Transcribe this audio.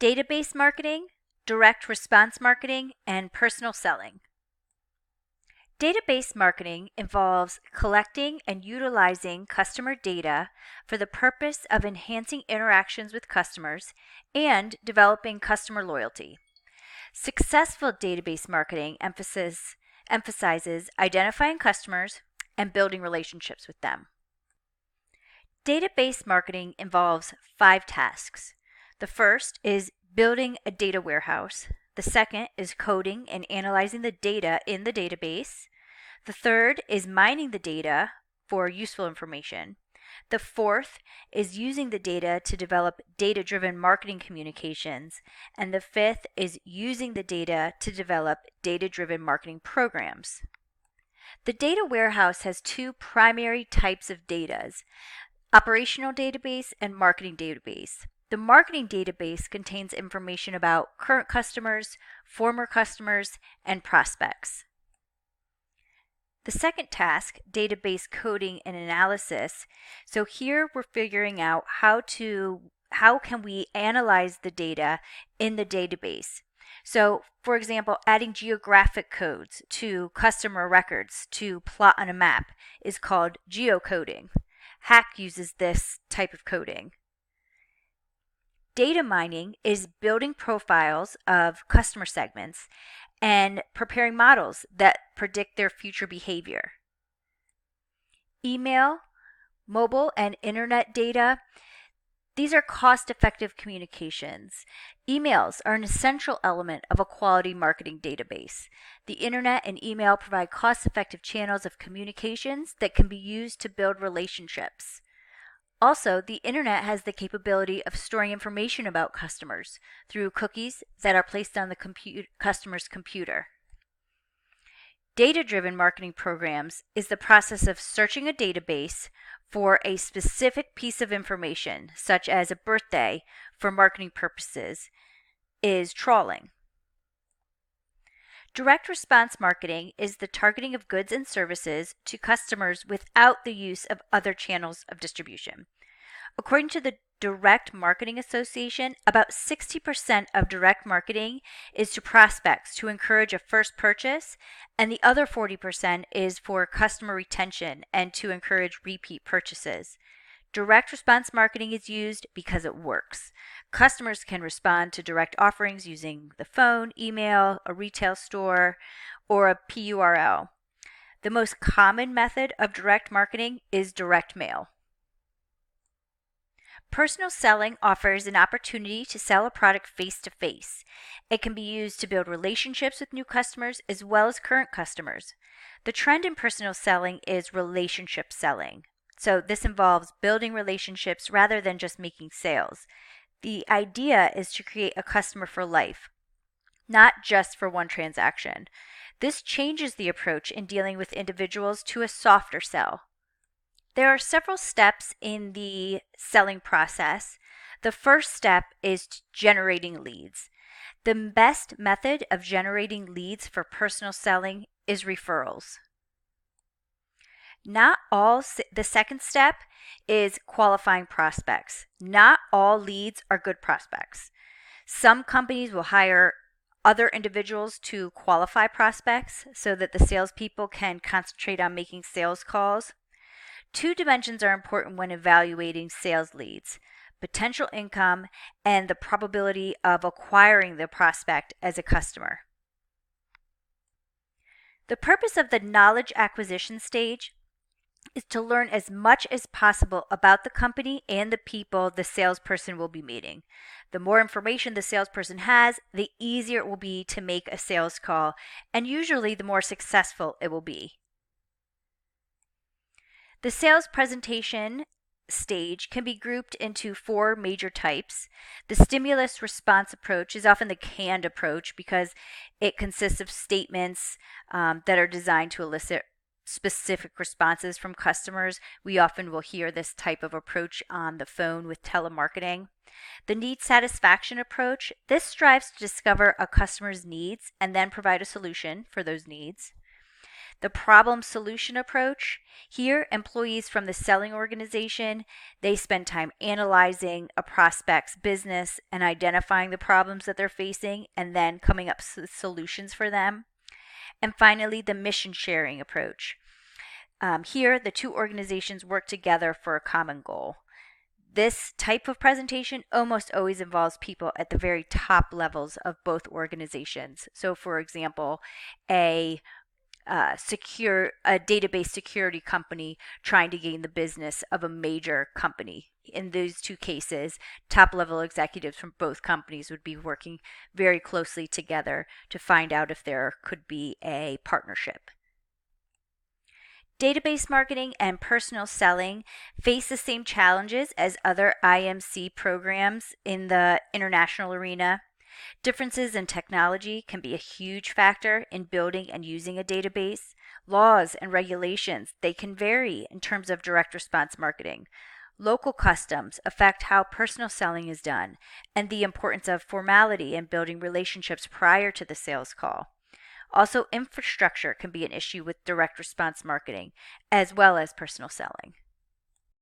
database marketing, direct response marketing, and personal selling. Database marketing involves collecting and utilizing customer data for the purpose of enhancing interactions with customers and developing customer loyalty. Successful database marketing emphasizes identifying customers and building relationships with them. Database marketing involves 5 tasks. The first is building a data warehouse. The second is coding and analyzing the data in the database. The third is mining the data for useful information. The fourth is using the data to develop data-driven marketing communications. And the fifth is using the data to develop data-driven marketing programs. The data warehouse has 2 primary types of data: operational database and marketing database. The marketing database contains information about current customers, former customers, and prospects. The second task, database coding and analysis. So here we're figuring out how can we analyze the data in the database. So, for example, adding geographic codes to customer records to plot on a map is called geocoding. Hack uses this type of coding. Data mining is building profiles of customer segments and preparing models that predict their future behavior. Email, mobile, and internet data, these are cost-effective communications. Emails are an essential element of a quality marketing database. The internet and email provide cost-effective channels of communications that can be used to build relationships. Also, the internet has the capability of storing information about customers through cookies that are placed on the customer's computer. Data-driven marketing programs is the process of searching a database for a specific piece of information, such as a birthday, for marketing purposes, is trawling. Direct response marketing is the targeting of goods and services to customers without the use of other channels of distribution. According to the Direct Marketing Association, about 60% of direct marketing is to prospects to encourage a first purchase, and the other 40% is for customer retention and to encourage repeat purchases. Direct response marketing is used because it works. Customers can respond to direct offerings using the phone, email, a retail store, or a PURL. The most common method of direct marketing is direct mail. Personal selling offers an opportunity to sell a product face-to-face. It can be used to build relationships with new customers as well as current customers. The trend in personal selling is relationship selling. So this involves building relationships rather than just making sales. The idea is to create a customer for life, not just for one transaction. This changes the approach in dealing with individuals to a softer sell. There are several steps in the selling process. The first step is generating leads. The best method of generating leads for personal selling is referrals. The second step is qualifying prospects. Not all leads are good prospects. Some companies will hire other individuals to qualify prospects so that the salespeople can concentrate on making sales calls. 2 dimensions are important when evaluating sales leads: potential income and the probability of acquiring the prospect as a customer. The purpose of the knowledge acquisition stage is to learn as much as possible about the company and the people the salesperson will be meeting. The more information the salesperson has, the easier it will be to make a sales call, and usually the more successful it will be. The sales presentation stage can be grouped into 4 major types. The stimulus response approach is often the canned approach because it consists of statements that are designed to elicit specific responses from customers. We often will hear this type of approach on the phone with telemarketing. The need satisfaction approach, this strives to discover a customer's needs and then provide a solution for those needs. The problem solution approach. Here, employees from the selling organization, they spend time analyzing a prospect's business and identifying the problems that they're facing and then coming up with solutions for them. And finally, the mission sharing approach. Here, the two organizations work together for a common goal. This type of presentation almost always involves people at the very top levels of both organizations. So, for example, a database security company trying to gain the business of a major company. In those two cases, top level executives from both companies would be working very closely together to find out if there could be a partnership. Database marketing and personal selling face the same challenges as other IMC programs in the international arena. Differences in technology can be a huge factor in building and using a database. Laws and regulations, they can vary in terms of direct response marketing. Local customs affect how personal selling is done and the importance of formality in building relationships prior to the sales call. Also, infrastructure can be an issue with direct response marketing as well as personal selling.